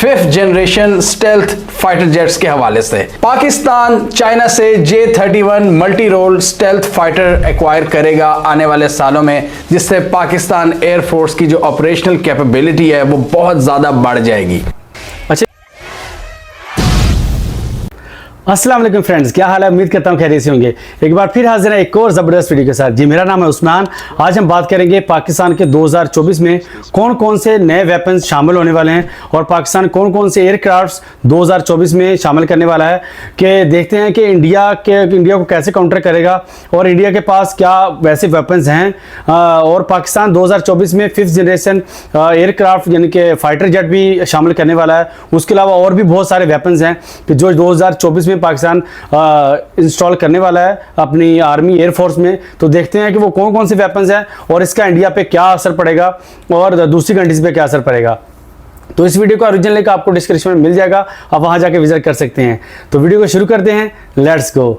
5th generation stealth fighter jets के हवाले से। पाकिस्तान चाइना से J-31 multi role stealth fighter acquire करेगा आने वाले सालों में, जिससे पाकिस्तान एयरफोर्स की जो ऑपरेशनल कैपेबिलिटी है वो बहुत ज़्यादा बढ़ जाएगी। अस्सलाम वालेकुम फ्रेंड्स, क्या हाल है? उम्मीद करता हूँ खैरियत से होंगे। एक बार फिर हाजिर है एक और ज़बरदस्त वीडियो के साथ। जी, मेरा नाम है उस्मान। आज हम बात करेंगे पाकिस्तान के 2024 में कौन कौन से नए वेपन्स शामिल होने वाले हैं और पाकिस्तान कौन कौन से एयरक्राफ्ट्स 2024 में शामिल करने वाला है। कि देखते हैं कि इंडिया को कैसे काउंटर करेगा और इंडिया के पास क्या वैसे वेपन्स हैं। और पाकिस्तान 2024 में 5th जनरेशन एयरक्राफ्ट यानी कि फाइटर जेट भी शामिल करने वाला है। उसके अलावा और भी बहुत सारे वेपन्स हैं कि जो 2024 पाकिस्तान इंस्टॉल करने वाला है अपनी आर्मी एयरफोर्स में। तो देखते हैं कि वो कौन कौन से वेपन्स हैं और इसका इंडिया पे क्या असर पड़ेगा और दूसरी कंट्रीज पे क्या असर पड़ेगा। तो इस वीडियो का ओरिजिनल लिंक आपको डिस्क्रिप्शन में मिल जाएगा, आप वहां जाके विजिट कर सकते हैं। तो वीडियो को शुरू करते हैं, लेट्स गो।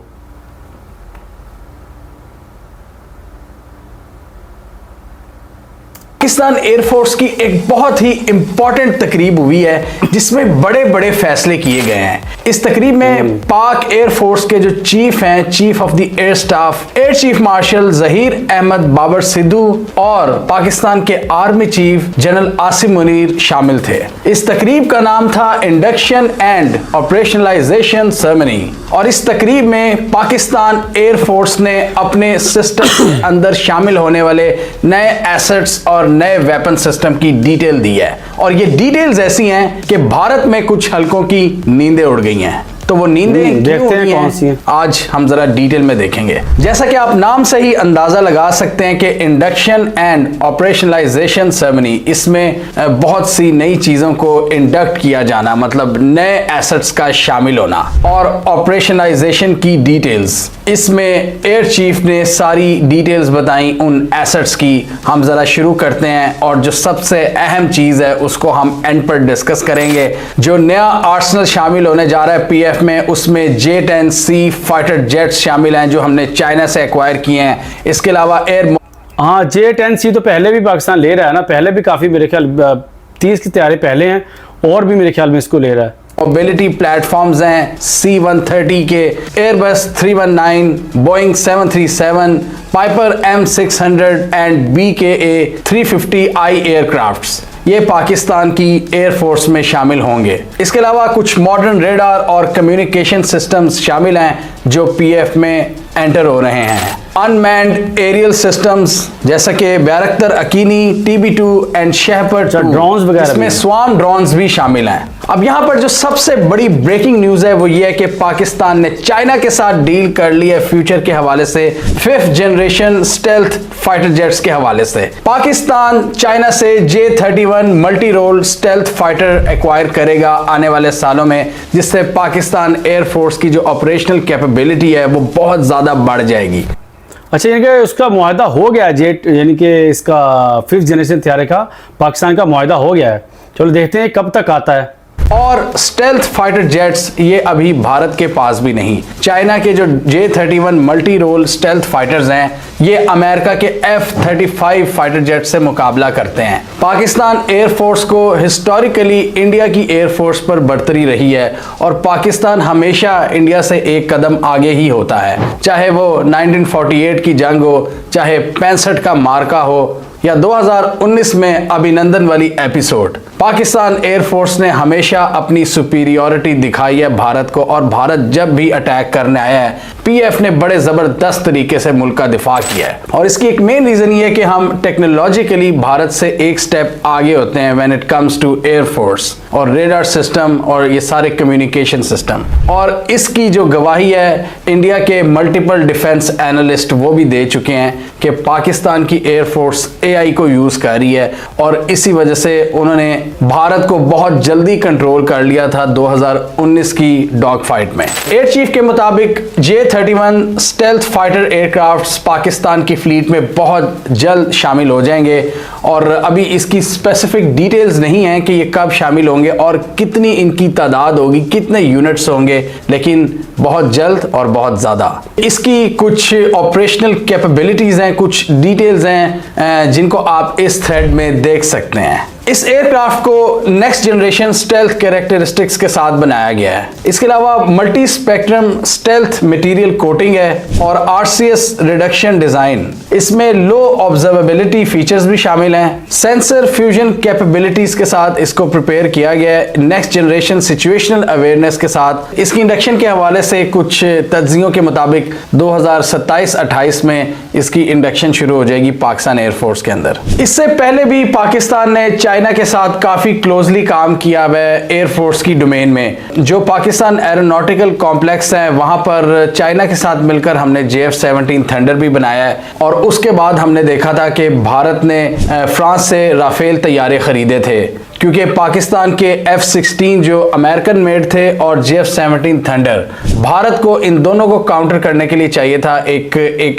पाकिस्तान एयरफोर्स की एक बहुत ही इंपॉर्टेंट तकरीब हुई है जिसमें बड़े बड़े फैसले किए गए हैं। इस तकरीब में पाक एयरफोर्स के जो चीफ हैं, chief of the air staff air chief marshal Zaheer Ahmed Babar Sidhu और पाकिस्तान के army chief general Asim Munir शामिल थे। इस तकरीब का नाम था इंडक्शन एंड ऑपरेशनलाइजेशन सेरेमनी और इस तकरीब में पाकिस्तान एयरफोर्स ने अपने सिस्टम के अंदर शामिल होने वाले नए एसेट्स और नए वेपन सिस्टम की डिटेल दी है। और ये डिटेल्स ऐसी हैं कि भारत में कुछ हल्कों की नींदें उड़ गई हैं। तो वो नींदें देखते हैं कौन सी हैं, आज हम जरा डिटेल में देखेंगे। जैसा कि आप नाम से ही अंदाजा लगा सकते हैं कि इंडक्शन एंड ऑपरेशनलाइजेशन सेरेमनी, इसमें बहुत सी नई चीजों को इंडक्ट किया जाना, मतलब नए एसेट्स का शामिल होना। और ऑपरेशनलाइजेशन की डिटेल्स, इसमें एयर चीफ ने सारी डिटेल्स बताई उन एसेट्स की। हम जरा शुरू करते हैं और जो सबसे अहम चीज है उसको हम एंड पर डिस्कस करेंगे। जो नया आर्सनल शामिल होने जा रहा है पीएफ में, उसमें J-10C फाइटर जेट्स शामिल हैं जो हमने चाइना से एक्वायर किए हैं। इसके अलावा हाँ, J-10C तो पहले भी पाकिस्तान ले रहा है ना, पहले भी काफ़ी मेरे ख्याल 30 की तैयारी पहले हैं और भी मेरे ख्याल में इसको ले रहा है। मोबिलिटी प्लेटफॉर्म्स हैं C-130 के, Airbus 319, Boeing 737, Piper M600 and BKA 350I aircrafts, ये पाकिस्तान की एयरफोर्स में शामिल होंगे। इसके अलावा कुछ मॉडर्न रेडार और कम्युनिकेशन सिस्टम्स शामिल हैं जो पीएफ में एंटर हो रहे हैं। अनमैन्ड एरियल सिस्टम्स जैसा कि बैरक्तर अकीनी, TB2 एंड शहपर्ड ड्रोन्स वगैरह, इसमें स्वार्म ड्रोन्स भी शामिल हैं। अब यहाँ पर जो सबसे बड़ी ब्रेकिंग न्यूज है वो ये है कि पाकिस्तान ने चाइना के साथ डील कर ली है फ्यूचर के हवाले से, 5th generation stealth fighter jets के हवाले से। पाकिस्तान चाइना से J-31 multi role stealth fighter acquire करेगा आने वाले सालों में, जिससे पाकिस्तान एयरफोर्स की जो ऑपरेशनल कैपेबिलिटी है वो बहुत ज्यादा बढ़ जाएगी। अच्छा, यानी कि उसका मुआहदा हो गया जेट, यानी कि इसका 5th जनरेशन तैयारी का पाकिस्तान का मुआहदा हो गया है। चलो देखते हैं कब तक आता है। और स्टेल्थ फाइटर जेट्स ये अभी भारत के पास भी नहीं। चाइना के जो J-31 multi role stealth fighters हैं ये अमेरिका के F-35 फाइटर जेट से मुकाबला करते हैं। पाकिस्तान एयरफोर्स को हिस्टोरिकली इंडिया की एयरफोर्स पर बढ़तरी रही है और पाकिस्तान हमेशा इंडिया से एक कदम आगे ही होता है, चाहे वो 1948 की जंग हो, चाहे 65 का मार्का हो या 2019 में अभिनंदन वाली एपिसोड। पाकिस्तान एयरफोर्स ने हमेशा अपनी सुपीरियॉरिटी दिखाई है भारत को, और भारत जब भी अटैक करने आया है पीएफ ने बड़े जबरदस्त तरीके से मुल्क का दिफा किया है। और इसकी एक मेन रीजन ये है कि हम टेक्नोलॉजिकली भारत से एक स्टेप आगे होते हैं when it comes to air force और रेडार सिस्टम और ये सारे कम्युनिकेशन सिस्टम। और इसकी जो गवाही है इंडिया के मल्टीपल डिफेंस एनालिस्ट वो भी दे चुके हैं कि पाकिस्तान की एयरफोर्स AI को यूज कर रही है और इसी वजह से उन्होंने भारत को बहुत जल्दी कंट्रोल कर लिया था 2019 की डॉग फाइट में। एयर चीफ के मुताबिक J-31 stealth fighter aircrafts Pakistan की फ्लीट में बहुत जल्द शामिल हो जाएंगे और अभी इसकी स्पेसिफिक डिटेल्स नहीं है कि ये कब शामिल होंगे और कितनी इनकी तादाद होगी, कितने यूनिट्स होंगे, लेकिन बहुत जल्द और बहुत ज़्यादा। इसकी कुछ ऑपरेशनल कैपेबिलिटीज़ हैं, कुछ डिटेल्स हैं जिनको आप इस थ्रेड में देख सकते हैं। इस एयरक्राफ्ट को नेक्स्ट जनरेशन स्टेल्थ कैरेक्टरिस्टिक्स के साथ बनाया गया है। इसके अलावा multi spectrum stealth material coating है और RCS रिडक्शन डिजाइन। इसमें लो ऑब्जर्वेबिलिटी फीचर्स भी शामिल हैं। सेंसर फ्यूजन कैपेबिलिटीज के साथ इसको प्रिपेयर किया गया है, नेक्स्ट जनरेशन सिचुएशनल अवेयरनेस के साथ। इसकी इंडक्शन के हवाले से कुछ तज्जियों के मुताबिक 2027-28 में इसकी इंडक्शन शुरू हो जाएगी पाकिस्तान एयरफोर्स के अंदर। इससे पहले भी पाकिस्तान ने चाइना के साथ काफी क्लोजली काम किया हुआ है एयरफोर्स की डोमेन में। जो पाकिस्तान एरोनॉटिकल कॉम्प्लेक्स है वहां पर चाइना के साथ मिलकर हमने JF-17 थंडर भी बनाया है और उसके बाद हमने देखा था कि भारत ने फ्रांस से राफेल तैयारे खरीदे थे, क्योंकि पाकिस्तान के F-16 जो अमेरिकन मेड थे और JF-17 थंडर, भारत को इन दोनों को काउंटर करने के लिए चाहिए था एक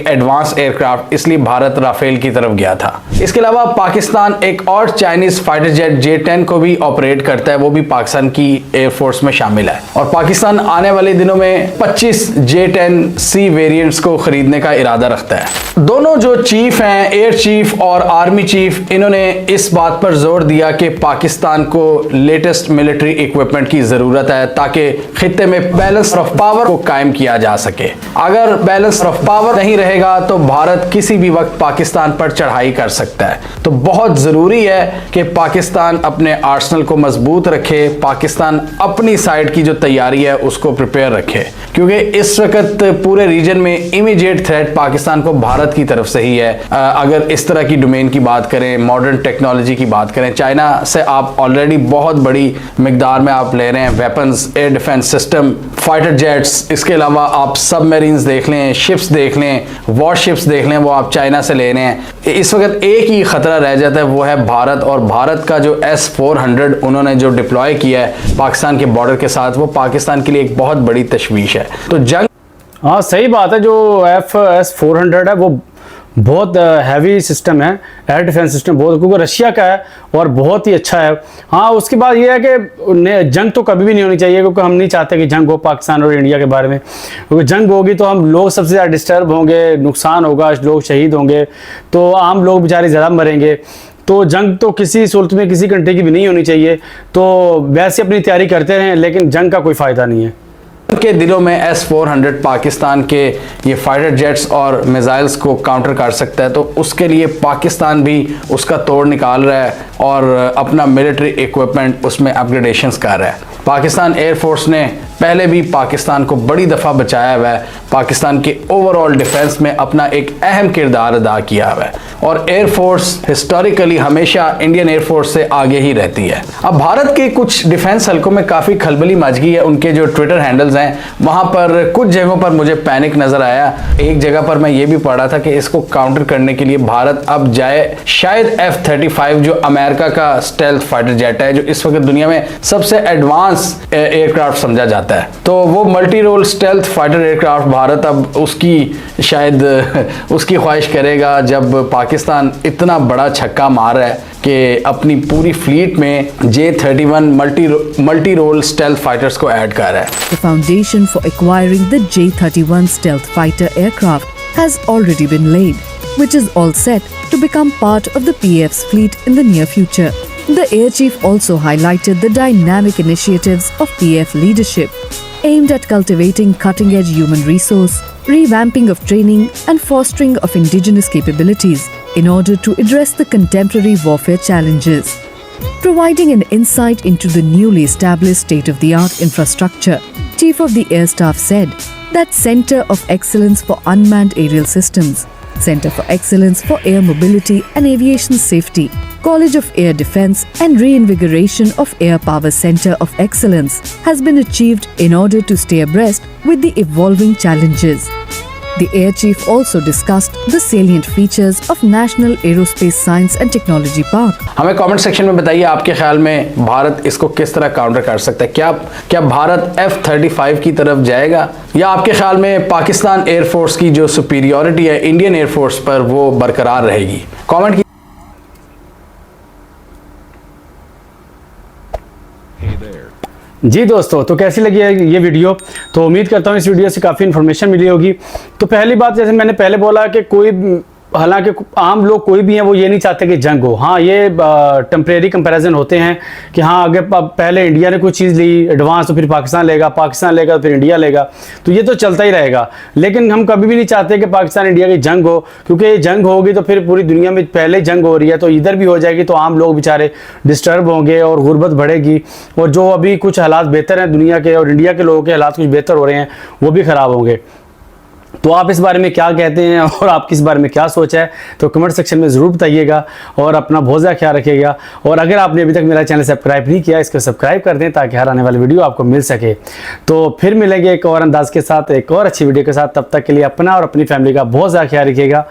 एडवांस एयरक्राफ्ट, इसलिए भारत राफेल की तरफ गया था। इसके अलावा पाकिस्तान एक और चाइनीज फाइटर जेट J-10 को भी ऑपरेट करता है, वो भी पाकिस्तान की एयरफोर्स में शामिल है और पाकिस्तान आने वाले दिनों में 25 J-10C वेरिएंट्स को खरीदने का इरादा रखता है। दोनों जो चीफ हैं, एयर चीफ और आर्मी चीफ, इन्होंने इस बात पर जोर दिया कि पाकिस्तान को लेटेस्ट मिलिट्री इक्विपमेंट की जरूरत है ताकि खित्ते में बैलेंस ऑफ पावर को कायम किया जा सके। अगर बैलेंस ऑफ पावर नहीं रहेगा तो भारत किसी भी वक्त पाकिस्तान पर चढ़ाई कर सकता है। तो बहुत जरूरी है कि पाकिस्तान अपने आर्सनल को मजबूत रखे, पाकिस्तान अपनी साइड की जो तैयारी है उसको प्रिपेयर रखे, क्योंकि इस वक्त पूरे रीजन में इमीडिएट थ्रेट पाकिस्तान को भारत की तरफ से ही है। अगर इस तरह की डोमेन की बात करें, मॉडर्न टेक्नोलॉजी की बात करें, चाइना से आप ऑलरेडी बहुत बड़ी मिकदार में आप ले रहे हैं weapons, air defence system, fighter jets. इसके अलावा आप सबमरीन्स देख लें, शिप्स देख लें, वॉरशिप्स देख लें, वो आप चाइना से ले रहे हैं। इस वक्त एक ही खतरा रह जाता है, वो है भारत। और भारत का जो S-400 उन्होंने जो डिप्लॉय किया है पाकिस्तान के बॉर्डर के साथ, वो पाकिस्तान के लिए एक बहुत बड़ी तशवीश है। तो जंग, हाँ सही बात है, जो S-400 है वो बहुत हैवी सिस्टम है, एयर डिफेंस सिस्टम बहुत, क्योंकि रशिया का है और बहुत ही अच्छा है। हाँ, उसके बाद ये है कि जंग तो कभी भी नहीं होनी चाहिए, क्योंकि हम नहीं चाहते कि जंग हो पाकिस्तान और इंडिया के बारे में, क्योंकि जंग होगी तो हम लोग सबसे ज़्यादा डिस्टर्ब होंगे, नुकसान होगा, लोग शहीद होंगे, तो आम लोग बेचारे ज़्यादा मरेंगे। तो जंग तो किसी सूरत में किसी कंट्री की भी नहीं होनी चाहिए। तो वैसे अपनी तैयारी करते रहें, लेकिन जंग का कोई फ़ायदा नहीं है। के दिनों में S-400 पाकिस्तान के ये फाइटर जेट्स और मिसाइल्स को काउंटर कर सकता है, तो उसके लिए पाकिस्तान भी उसका तोड़ निकाल रहा है और अपना मिलिट्री इक्विपमेंट उसमें अपग्रेडेशंस कर रहा है। पाकिस्तान एयरफोर्स ने पहले भी पाकिस्तान को बड़ी दफ़ा बचाया हुआ है, पाकिस्तान के ओवरऑल डिफेंस में अपना एक अहम किरदार अदा किया हुआ है और एयरफोर्स हिस्टोरिकली हमेशा इंडियन एयरफोर्स से आगे ही रहती है। अब भारत के कुछ डिफेंस हल्कों में काफ़ी खलबली मच गई है, उनके जो ट्विटर हैंडल्स हैं वहाँ पर कुछ जगहों पर मुझे पैनिक नज़र आया। एक जगह पर मैं ये भी पढ़ा था कि इसको काउंटर करने के लिए भारत अब जाए शायद F-35 जो अमेरिका का स्टेल्थ फाइटर जेट है, जो इस वक्त दुनिया में सबसे एडवांस एयरक्राफ्ट समझा जाता है, तो वो multi role stealth fighter aircraft Bharat अब उसकी शायद उसकी ख्वाहिश करेगा जब पाकिस्तान इतना बड़ा छक्का मार रहा है कि अपनी पूरी फ्लीट में J-31 multi role stealth fighters को ऐड कर रहा है। The foundation for acquiring the J-31 stealth fighter aircraft has already been laid, which is all set to become part of the PF's fleet in the near future. The Air Chief also highlighted the dynamic initiatives of PF leadership, aimed at cultivating cutting-edge human resource, revamping of training and fostering of indigenous capabilities in order to address the contemporary warfare challenges. Providing an insight into the newly established state-of-the-art infrastructure, Chief of the Air Staff said that Center of Excellence for Unmanned Aerial Systems, Center for Excellence for Air Mobility and Aviation Safety, College of Air Defence and Reinvigoration of Air Power Center of Excellence has been achieved in order to stay abreast with the evolving challenges. The Air Chief also discussed the salient features of National Aerospace Science and Technology Park. हमें comment section में बताइए आपके ख्याल में भारत इसको किस तरह counter कर सकता है। क्या भारत F-35 की तरफ जाएगा या आपके ख्याल में पाकिस्तान एयरफोर्स की जो सुपीरियरिटी है इंडियन एयरफोर्स पर वो बरकरार रहेगी? कमेंट जी दोस्तों, तो कैसी लगी है ये वीडियो? तो उम्मीद करता हूँ इस वीडियो से काफ़ी इन्फॉर्मेशन मिली होगी। तो पहली बात, जैसे मैंने पहले बोला कि कोई हालांकि आम लोग कोई भी हैं वो ये नहीं चाहते कि जंग हो। हाँ, ये टेम्परेरी कंपैरिजन होते हैं कि हाँ अगर पहले इंडिया ने कोई चीज़ ली एडवांस तो फिर पाकिस्तान लेगा तो फिर इंडिया लेगा, तो ये तो चलता ही रहेगा। लेकिन हम कभी भी नहीं चाहते कि पाकिस्तान इंडिया की जंग हो, क्योंकि ये जंग होगी तो फिर पूरी दुनिया में पहले जंग हो रही है तो इधर भी हो जाएगी, तो आम लोग बेचारे डिस्टर्ब होंगे और गुर्बत बढ़ेगी, और जो अभी कुछ हालात बेहतर हैं दुनिया के और इंडिया के लोगों के हालात कुछ बेहतर हो रहे हैं वो भी ख़राब होंगे। तो आप इस बारे में क्या कहते हैं और आपकी इस बारे में क्या सोच है, तो कमेंट सेक्शन में ज़रूर बताइएगा और अपना बहुत ज़्यादा ख्याल रखिएगा। और अगर आपने अभी तक मेरा चैनल सब्सक्राइब नहीं किया इसको सब्सक्राइब कर दें ताकि हर आने वाली वीडियो आपको मिल सके। तो फिर मिलेंगे एक और अंदाज के साथ एक और अच्छी वीडियो के साथ, तब तक के लिए अपना और अपनी फैमिली का बहुत ज़्यादा ख्याल रखिएगा।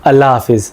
अल्लाह हाफिज़।